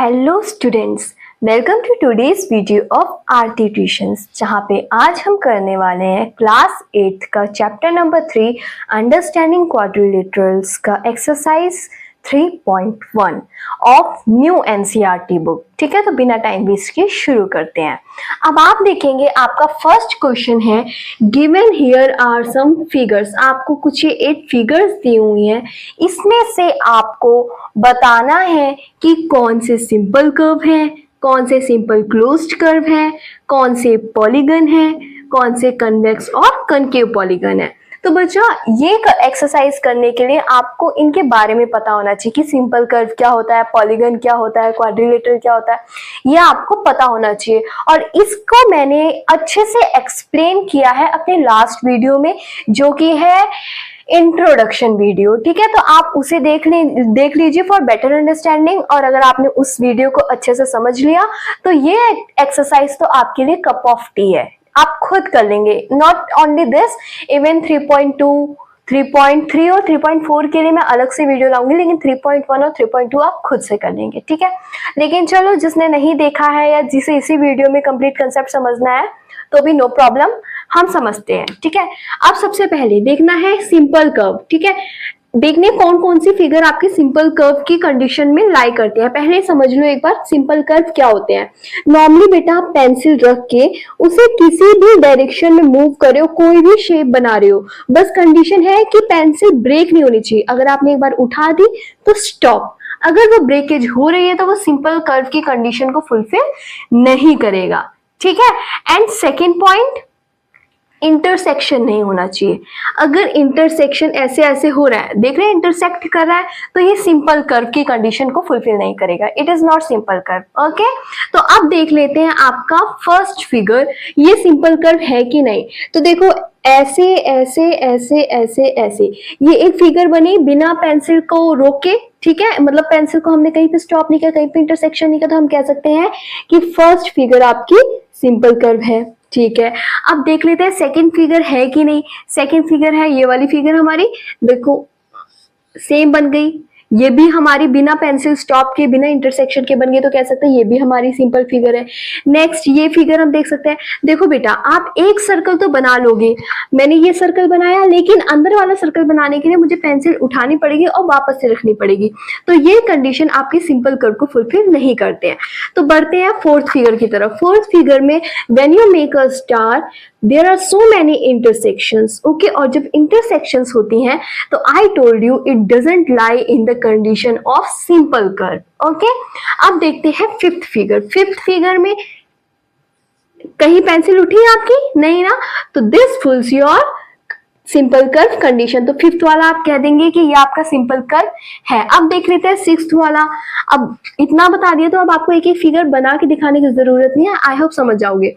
Hello students, welcome to today's video of Aarti tuitions, जहाँ पे आज हम करने वाले हैं क्लास 8 का चैप्टर नंबर 3 अंडरस्टैंडिंग क्वाड्रिलेटरल्स का exercise 3.1 of new NCERT book. ठीक है, तो बिना टाइम वेस्ट के शुरू करते हैं। अब आप देखेंगे आपका फर्स्ट क्वेश्चन है given here are some figures. आपको कुछ ये 8 फिगर्स दी हुई हैं, इसमें से आपको बताना है कि कौन से सिंपल कर्व हैं, कौन से सिंपल क्लोज्ड कर्व है, कौन से पॉलीगन है, कौन से कन्वेक्स और कनकेव पॉलीगन है। तो बच्चा ये एक्सरसाइज करने के लिए आपको इनके बारे में पता होना चाहिए कि सिंपल कर्व क्या होता है, पॉलीगन क्या होता है, क्वाड्रिलेटरल क्या होता है, ये आपको पता होना चाहिए। और इसको मैंने अच्छे से एक्सप्लेन किया है अपने लास्ट वीडियो में, जो कि है इंट्रोडक्शन वीडियो। ठीक है, तो आप उसे देख लीजिए फॉर बेटर अंडरस्टैंडिंग। और अगर आपने उस वीडियो को अच्छे से समझ लिया तो ये एक्सरसाइज तो आपके लिए कप ऑफ टी है, आप खुद कर लेंगे। नॉट ओनली दिस, इवन 3.2, 3.3 और 3.4 के लिए मैं अलग से वीडियो लाऊंगी, लेकिन 3.1 और 3.2 आप खुद से कर लेंगे। ठीक है, लेकिन चलो जिसने नहीं देखा है या जिसे इसी वीडियो में कंप्लीट कंसेप्ट समझना है तो भी नो प्रॉब्लम, हम समझते हैं। ठीक है, अब सबसे पहले देखना है सिंपल कर्व। ठीक है, देखने कौन कौन सी फिगर आपके सिंपल कर्व की कंडीशन में लाई करते हैं। पहले समझ लो एक बार सिंपल कर्व क्या होते हैं। नॉर्मली बेटा आप पेंसिल रख के उसे किसी भी डायरेक्शन में मूव कर रहे हो, कोई भी शेप बना रहे हो, बस कंडीशन है कि पेंसिल ब्रेक नहीं होनी चाहिए। अगर आपने एक बार उठा दी तो स्टॉप। अगर वो ब्रेकेज हो रही है तो वो सिंपल कर्व की कंडीशन को फुलफिल नहीं करेगा। ठीक है, एंड सेकेंड पॉइंट, इंटरसेक्शन नहीं होना चाहिए। अगर इंटरसेक्शन ऐसे ऐसे हो रहा है, देख रहे हैं इंटरसेक्ट कर रहा है, तो ये सिंपल कर्व की कंडीशन को फुलफिल नहीं करेगा। It is not simple curve. Okay, तो अब देख लेते हैं आपका फर्स्ट फिगर, ये सिंपल कर्व है कि नहीं। तो देखो ऐसे ऐसे ऐसे ऐसे ऐसे ये एक फिगर बनी बिना पेंसिल को रोके। ठीक है, मतलब पेंसिल को हमने कहीं पे स्टॉप नहीं किया, कहीं पे इंटरसेक्शन नहीं किया, तो हम कह सकते हैं कि फर्स्ट फिगर आपकी सिंपल कर्व है। ठीक है, अब देख लेते हैं सेकंड फिगर है कि नहीं। सेकंड फिगर है ये वाली फिगर हमारी, देखो सेम बन गई। ये भी हमारी बिना पेंसिल स्टॉप के, बिना इंटरसेक्शन के बन गई, तो कह सकते हैं ये भी हमारी सिंपल फिगर है। नेक्स्ट ये फिगर हम देख सकते हैं। देखो बेटा आप एक सर्कल तो बना लोगे, मैंने ये सर्कल बनाया, लेकिन अंदर वाला सर्कल बनाने के लिए मुझे पेंसिल उठानी पड़ेगी और वापस से रखनी पड़ेगी, तो ये कंडीशन आपकी सिंपल कर्व को फुलफिल नहीं करते हैं। तो बढ़ते हैं फोर्थ फिगर की तरफ। फोर्थ फिगर में when you make a star there are so many intersections. Okay, और जब इंटरसेक्शंस होती हैं तो I told you it doesn't lie in the condition of simple curve. Okay, अब देखते हैं फिफ्थ फिगर। फिफ्थ फिगर में कहीं पेंसिल उठी है आपकी? नहीं ना, तो this fulls your simple curve condition. तो फिफ्थ वाला आप कह देंगे कि ये आपका सिंपल कर्व है। अब देख लेते हैं सिक्स्थ वाला। अब इतना बता दिया तो अब आपको एक एक फिगर बना के दिखाने की जरूरत नहीं है, आई होप समझ जाओगे।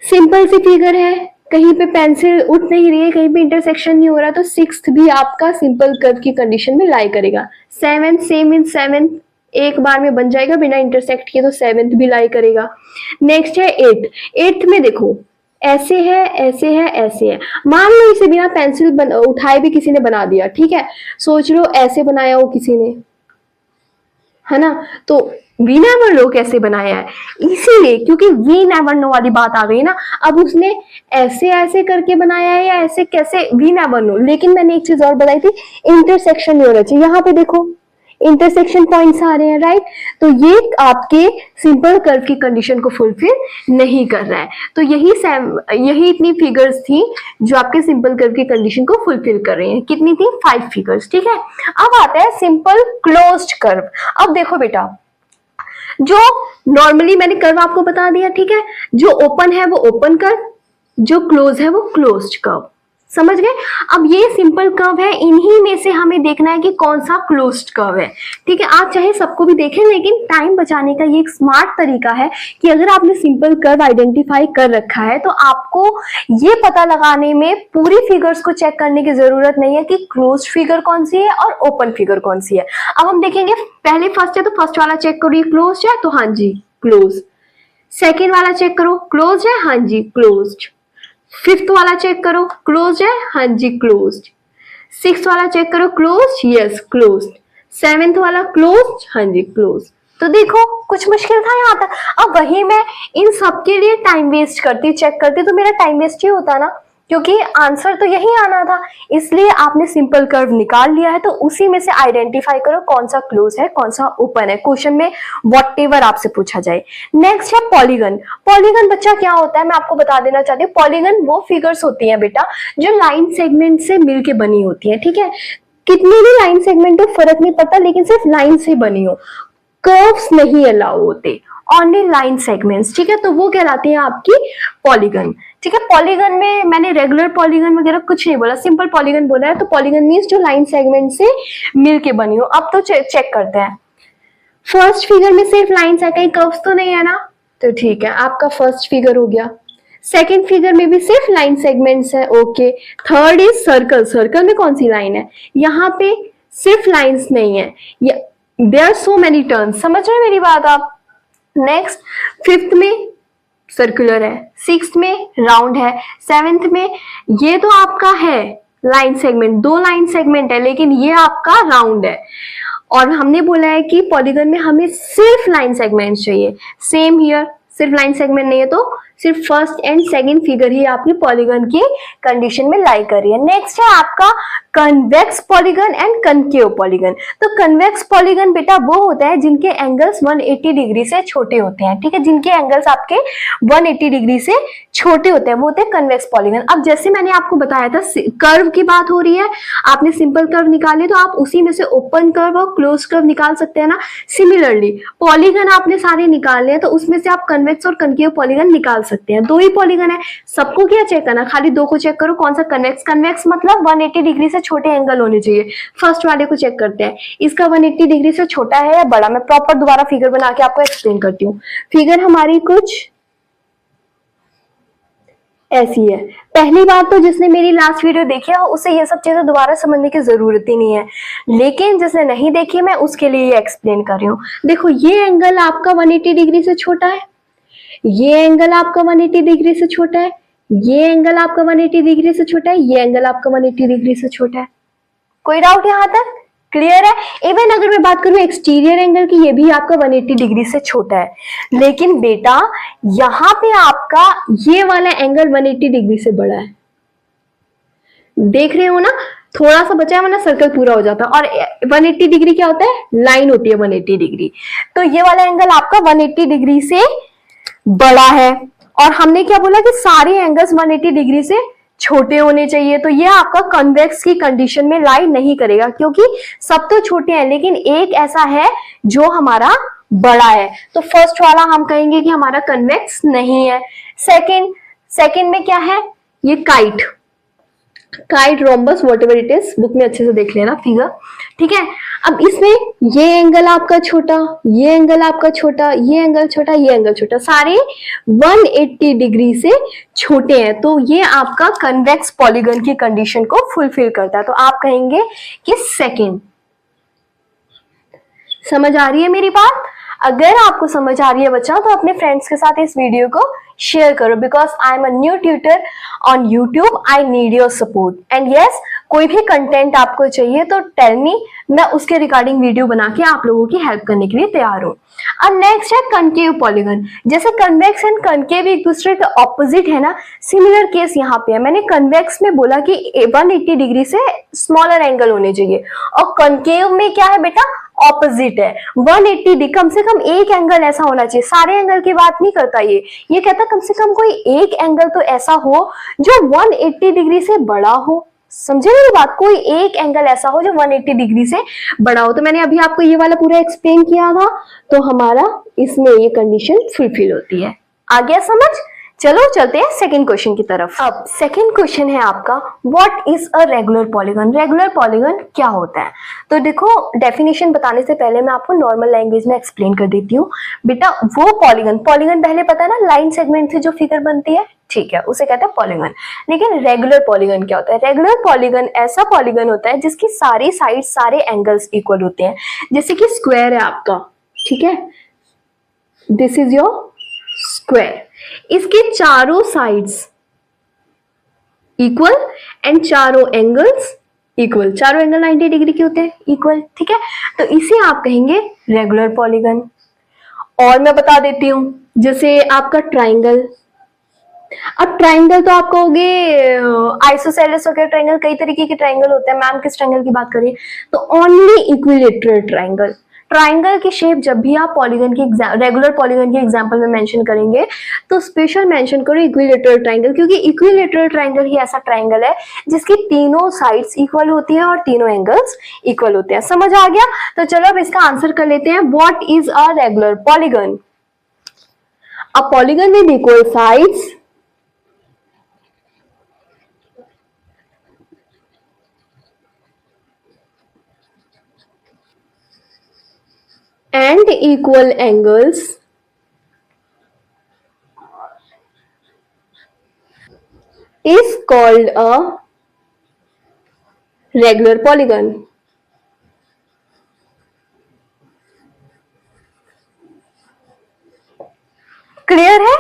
सिंपल सी फिगर है, कहीं पे पेंसिल उठ नहीं रही है, कहीं पे इंटरसेक्शन नहीं हो रहा, तो सिक्स्थ भी आपका सिंपल कर्व की कंडीशन में लाई करेगा। सेवेंथ सेम इन सेवेंथ, एक बार में बन जाएगा बिना इंटरसेक्ट किए, तो सेवेंथ भी लाई करेगा। नेक्स्ट है एट्थ। एट्थ में देखो ऐसे है ऐसे है ऐसे है, मान लो इसे बिना पेंसिल उठाए भी किसी ने बना दिया। ठीक है, सोच लो ऐसे बनाया हो किसी ने, है ना, तो वी नेवर नो कैसे बनाया है, इसीलिए क्योंकि वी नेवर नो वाली बात आ गई ना। अब उसने ऐसे ऐसे करके बनाया है या ऐसे कैसे, वी नेवर नो। लेकिन मैंने एक चीज और बताई थी, इंटरसेक्शन नहीं होना चाहिए। यहाँ पे देखो इंटरसेक्शन पॉइंट्स आ रहे हैं, राइट, तो ये आपके सिंपल कर्व की कंडीशन को फुलफिल नहीं कर रहा है। तो यही इतनी फिगर्स थी जो आपके सिंपल कर्व की कंडीशन को फुलफिल कर रही हैं। कितनी थी? 5 फिगर्स। ठीक है, अब आता है सिंपल क्लोज्ड कर्व। अब देखो बेटा, जो नॉर्मली मैंने कर्व आपको बता दिया, ठीक है, जो ओपन है वो ओपन कर्व, जो क्लोज है वो क्लोज्ड कर्व। समझ गए? अब ये सिंपल कर्व है, इन्हीं में से हमें देखना है कि कौन सा क्लोज्ड कर्व है। ठीक है, आप चाहे सबको भी देखें, लेकिन टाइम बचाने का ये एक स्मार्ट तरीका है कि अगर आपने सिंपल कर्व आइडेंटिफाई कर रखा है तो आपको ये पता लगाने में पूरी फिगर्स को चेक करने की जरूरत नहीं है कि क्लोज्ड फिगर कौन सी है और ओपन फिगर कौन सी है। अब हम देखेंगे, पहले फर्स्ट है तो फर्स्ट वाला चेक करो, ये क्लोज्ड है तो हाँ जी क्लोज। सेकेंड वाला चेक करो, क्लोज है, हाँ जी क्लोज्ड। फिफ्थ वाला चेक करो, क्लोज है, हाँ जी क्लोज्ड। सिक्स्थ वाला चेक करो, क्लोज, यस क्लोज्ड। सेवेंथ वाला क्लोज, हाँ जी क्लोज। तो देखो कुछ मुश्किल था यहाँ तक। अब वही मैं इन सब के लिए टाइम वेस्ट करती, चेक करती, तो मेरा टाइम वेस्ट ही होता ना, क्योंकि आंसर तो यही आना था। इसलिए आपने सिंपल कर्व निकाल लिया है, तो उसी में से आइडेंटिफाई करो कौन सा क्लोज है कौन सा ओपन है, क्वेश्चन में व्हाटएवर आपसे पूछा जाए। नेक्स्ट है पॉलीगन। पॉलीगन बच्चा क्या होता है मैं आपको बता देना चाहती हूँ। पॉलीगन वो फिगर्स होती हैं बेटा जो लाइन सेगमेंट से मिलके बनी होती है, ठीक है। कितनी भी लाइन सेगमेंट हो फर्क नहीं पड़ता, लेकिन सिर्फ लाइन से बनी हो, कर्व्स नहीं अलाउ होते, ओनली लाइन सेगमेंट्स, ठीक है। तो वो कहलाती है आपकी पॉलीगन, ठीक है। पॉलीगन में मैंने रेगुलर पॉलीगन वगैरह कुछ नहीं बोला, सिंपल पॉलीगन बोला है। तो पॉलीगन मींस जो लाइन सेगमेंट से मिलके बनी हो। अब तो चेक करते हैं। फर्स्ट फिगर में सिर्फ लाइन्स है, कहीं कर्व्स तो नहीं है ना, तो ठीक है, आपका फर्स्ट फिगर हो गया। सेकेंड फिगर में भी सिर्फ लाइन सेगमेंट्स है, okay. Third is circle. Circle में कौन सी लाइन है, यहाँ पे सिर्फ लाइन्स नहीं है, there are so many turns, समझ रहे हैं मेरी बात आप। नेक्स्ट फिफ्थ में सर्कुलर है, सिक्स्थ में राउंड है, सेवेंथ में ये तो आपका है लाइन सेगमेंट, दो लाइन सेगमेंट है, लेकिन ये आपका राउंड है। और हमने बोला है कि पॉलीगन में हमें सिर्फ लाइन सेगमेंट चाहिए। सेम हियर, सिर्फ लाइन सेगमेंट नहीं है तो सिर्फ फर्स्ट एंड सेकंड फिगर ही आपकी पॉलीगन की कंडीशन में लाई कर रही है। नेक्स्ट है आपका convex polygon and concave polygon. तो कन्वेक्स पॉलीगन बेटा वो होता है जिनके एंगल्स 180 डिग्री से छोटे होते हैं, ठीक है। जिनके एंगल्स आपके 180 डिग्री से छोटे होते हैं वो होते हैं कन्वेक्स पॉलीगन। अब जैसे मैंने आपको बताया था कर्व की बात हो रही है, आपने सिंपल कर्व निकाले तो आप उसी में से ओपन कर्व और क्लोज कर्व निकाल सकते हैं ना। सिमिलरली पॉलीगन आपने सारे निकालने हैं तो उसमें से आप कन्वेक्स और कनकेव पॉलीगन निकाल सकते हैं। दो ही पॉलीगन है, सबको क्या चेक करना, खाली दो को चेक करो कौन सा कन्वेक्स। कन्वेक्स मतलब 180 डिग्री से छोटे एंगल होने चाहिए। फर्स्ट वाले को चेक करते हैं, इसका 180 डिग्री से छोटा है या बड़ा। मैं प्रॉपर दोबारा फिगर बना के आपको एक्सप्लेन करती हूँ। फिगर हमारी कुछ ऐसी है। पहली बात तो जिसने मेरी लास्ट वीडियो देखी है उसे ये सब चीजें दोबारा समझने की जरूरत ही नहीं है, लेकिन जिसने नहीं देखी मैं उसके लिए ये एक्सप्लेन कर रही हूँ। देखो ये एंगल आपका 180 डिग्री से छोटा है, ये एंगल आपका 180 डिग्री से छोटा है, ये एंगल आपका 180 डिग्री से छोटा है, ये एंगल आपका 180 डिग्री से छोटा है। कोई डाउट यहां तक क्लियर है। इवन अगर मैं बात करूं एक्सटीरियर एंगल की, ये भी आपका 180 डिग्री से छोटा है, लेकिन बेटा यहां पे आपका ये वाला एंगल 180 डिग्री से बड़ा है। देख रहे हो ना, थोड़ा सा बचा है वरना सर्कल पूरा हो जाता। और 180 डिग्री क्या होता है, लाइन होती है 180 डिग्री। तो ये वाला एंगल आपका 180 डिग्री से बड़ा है। और हमने क्या बोला कि सारे एंगल्स 180 डिग्री से छोटे होने चाहिए। तो ये आपका कन्वेक्स की कंडीशन में लाई नहीं करेगा, क्योंकि सब तो छोटे हैं लेकिन एक ऐसा है जो हमारा बड़ा है। तो फर्स्ट वाला हम कहेंगे कि हमारा कन्वेक्स नहीं है। सेकंड में क्या है, ये kite, rhombus whatever it is, book में अच्छे से देख लेना फिगर, ठीक है। अब इसमें ये एंगल आपका छोटा, ये एंगल आपका छोटा, ये एंगल छोटा, ये एंगल छोटा, सारे 180 डिग्री से छोटे हैं। तो ये आपका कन्वेक्स पॉलीगन की कंडीशन को फुलफिल करता है। तो आप कहेंगे कि सेकंड। समझ आ रही है मेरी बात? अगर आपको समझ आ रही है बच्चा तो अपने फ्रेंड्स के साथ इस वीडियो को शेयर करो, because I am a new tutor on YouTube, I need your support. And yes, कोई भी कंटेंट आपको चाहिए तो टेल मी, मैं उसके रिगार्डिंग वीडियो बना के आप लोगों की हेल्प करने के लिए तैयार हूँ। अब नेक्स्ट है कनकेव पॉलीगन। जैसे कन्वेक्स एंड कनकेव एक दूसरे के ऑपोजिट है ना, सिमिलर केस यहाँ पे है। मैंने कन्वेक्स में बोला कि 180 डिग्री से स्मॉलर एंगल होने चाहिए, और कनकेव में क्या है बेटा, ऑपोजिट है 180 डिग्री। कम से कम एक एंगल ऐसा होना चाहिए, सारे एंगल की बात नहीं करता ये कहता कम से कम कोई एक एंगल तो ऐसा हो जो 180 डिग्री से बड़ा हो। समझे मेरी बात, कोई एक एंगल ऐसा हो जो 180 डिग्री से बड़ा हो। तो मैंने अभी आपको ये वाला पूरा एक्सप्लेन किया था, तो हमारा इसमें ये कंडीशन फुलफिल होती है। आ गया समझ? चलो चलते हैं सेकंड क्वेश्चन की तरफ। अब सेकंड क्वेश्चन है आपका, what is a regular polygon. Regular polygon क्या होता है? तो देखो, डेफिनेशन बताने से पहले मैं आपको नॉर्मल लैंग्वेज में एक्सप्लेन कर देती हूँ। बेटा वो पॉलीगन पहले पता है ना, लाइन सेगमेंट से जो फिगर बनती है, ठीक है, उसे कहते हैं पॉलीगन। लेकिन रेगुलर पॉलीगन क्या होता है? रेगुलर पॉलीगन ऐसा पॉलीगन होता है जिसकी सारी साइड, सारे एंगल्स इक्वल होते हैं। जैसे कि स्क्वायर है आपका, ठीक है, दिस इज योर स्क्वायर, इसके चारों साइड्स इक्वल एंड चारों एंगल्स इक्वल। चारों एंगल 90 डिग्री के होते हैं, इक्वल, ठीक है। तो इसे आप कहेंगे रेगुलर पॉलीगन। और मैं बता देती हूँ, जैसे आपका ट्राइंगल। अब ट्राइंगल तो आप कहोगे आइसोसेलेस वगैरह ट्राइंगल, कई तरीके के ट्राइंगल होते हैं, मैम किस ट्राइंगल की बात करिए, तो ओनली इक्विलेटरल ट्राइंगल। ट्राइंगल की शेप जब भी आप पॉलीगन की रेगुलर पॉलीगन के एग्जांपल में मेंशन करेंगे तो स्पेशल मेंशन करो इक्विलेटरल ट्राइंगल, क्योंकि इक्विलेटरल ट्राइंगल ही ऐसा ट्राइंगल है जिसकी तीनों साइड्स इक्वल होती हैं और तीनों एंगल्स इक्वल होते हैं। समझ आ गया? तो चलो अब इसका आंसर कर लेते हैं। What is a regular polygon? A polygon with equal sides and equal angles is called a regular polygon. Clear है?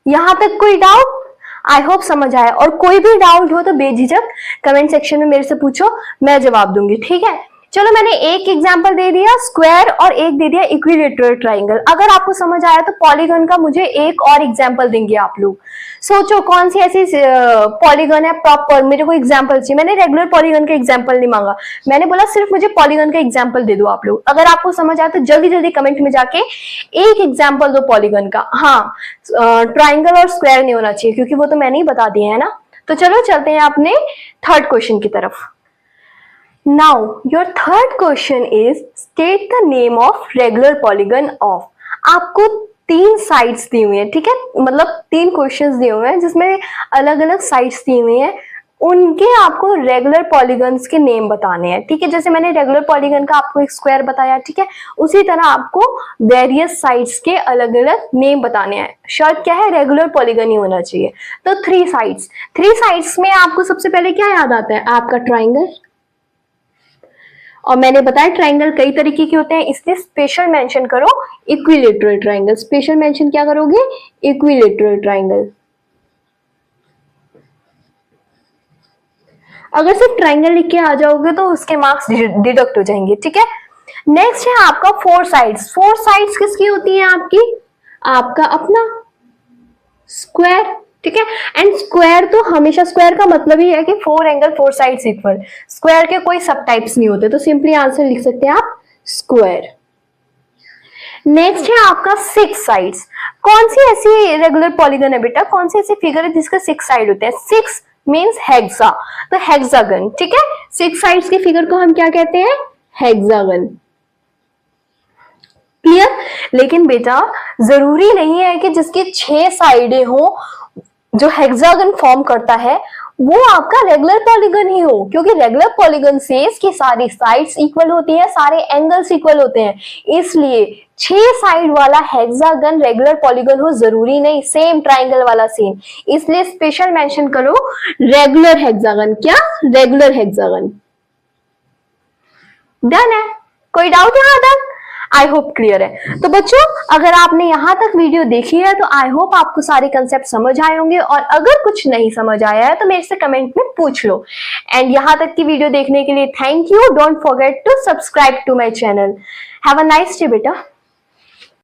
यहां तक कोई डाउट? आई होप समझ आया, और कोई भी डाउट हो तो बेझिझक कमेंट सेक्शन में मेरे से पूछो, मैं जवाब दूंगी। ठीक है, चलो मैंने एक एग्जांपल दे दिया स्क्वायर और एक दे दिया इक्विलेटरल ट्राइंगल। अगर आपको समझ आया तो पॉलीगन का मुझे एक और एग्जांपल देंगे आप लोग। सोचो कौन सी ऐसी पॉलीगन है प्रॉपर, मेरे को एग्जांपल चाहिए। मैंने रेगुलर पॉलीगन का एग्जांपल नहीं मांगा, मैंने बोला सिर्फ मुझे पॉलीगन का एग्जांपल दे दो आप लोग। अगर आपको समझ आया तो जल्दी जल्दी कमेंट में जाके एक एग्जांपल दो पॉलीगन का। हाँ, ट्राइंगल और स्क्वायर नहीं होना चाहिए क्योंकि वो तो मैंने ही बता दिया है ना। तो चलो चलते हैं अपने थर्ड क्वेश्चन की तरफ। Now your third question is state the name of regular polygon of। आपको तीन साइड्स दी हुई है, ठीक है, मतलब तीन क्वेश्चंस दिए हुए हैं जिसमें अलग अलग साइड्स दी हुई हैं, उनके आपको रेगुलर पॉलीगन्स के नेम बताने हैं। ठीक है, जैसे मैंने रेगुलर पॉलीगन का आपको एक स्क्वायर बताया, ठीक है, उसी तरह आपको वेरियस साइड्स के अलग अलग नेम बताने हैं। शर्त क्या है? रेगुलर पॉलीगन ही होना चाहिए। तो थ्री साइड्स में आपको सबसे पहले क्या याद आता है? आपका ट्राइंगल, और मैंने बताया ट्राइंगल कई तरीके के होते हैं, इसलिए स्पेशल मेंशन करो इक्विलेटरल ट्राइंगल। स्पेशल मेंशन क्या करोगे? Equilateral triangle. अगर सिर्फ ट्राइंगल लिख के आ जाओगे तो उसके मार्क्स डिडक्ट हो जाएंगे। ठीक है, नेक्स्ट है आपका फोर साइड्स किसकी होती है? आपकी, आपका अपना स्क्वायर। ठीक है, एंड स्क्वायर तो हमेशा, स्क्वायर का मतलब ही है कि four angle four sides equal. Square के कोई सब टाइप्स नहीं होते, तो सिंपली आंसर लिख सकते हैं आप स्क्वायर। नेक्स्ट है आपका सिक्स साइड्स। कौन सी ऐसी रेगुलर पॉलीगन है बेटा, कौन सी ऐसी फिगर है जिसका सिक्स साइड होते हैं? सिक्स मींस हेक्सा, तो हेक्सागन। ठीक है, सिक्स साइड्स की फिगर को हम क्या कहते हैं? हेक्सागन। क्लियर? लेकिन बेटा जरूरी नहीं है कि जिसकी 6 साइडें हो, जो हेक्सागन फॉर्म करता है वो आपका रेगुलर पॉलीगन ही हो, क्योंकि रेगुलर पॉलीगन से इसकी सारी साइड्स इक्वल होती हैं, सारे एंगल्स इक्वल होते हैं, इसलिए 6 साइड वाला हेक्सागन रेगुलर पॉलीगन हो जरूरी नहीं, सेम ट्राइंगल वाला सेम। इसलिए स्पेशल मेंशन करो रेगुलर हेक्सागन। क्या? Regular hexagon. डन है? कोई डाउट यहां तक? आई होप क्लियर है। तो बच्चों अगर आपने यहां तक वीडियो देखी है तो आई होप आपको सारे कंसेप्ट समझ आए होंगे, और अगर कुछ नहीं समझ आया है तो मेरे से कमेंट में पूछ लो। एंड यहां तक की वीडियो देखने के लिए thank you. Don't forget to subscribe to my channel. Have a nice day बेटा।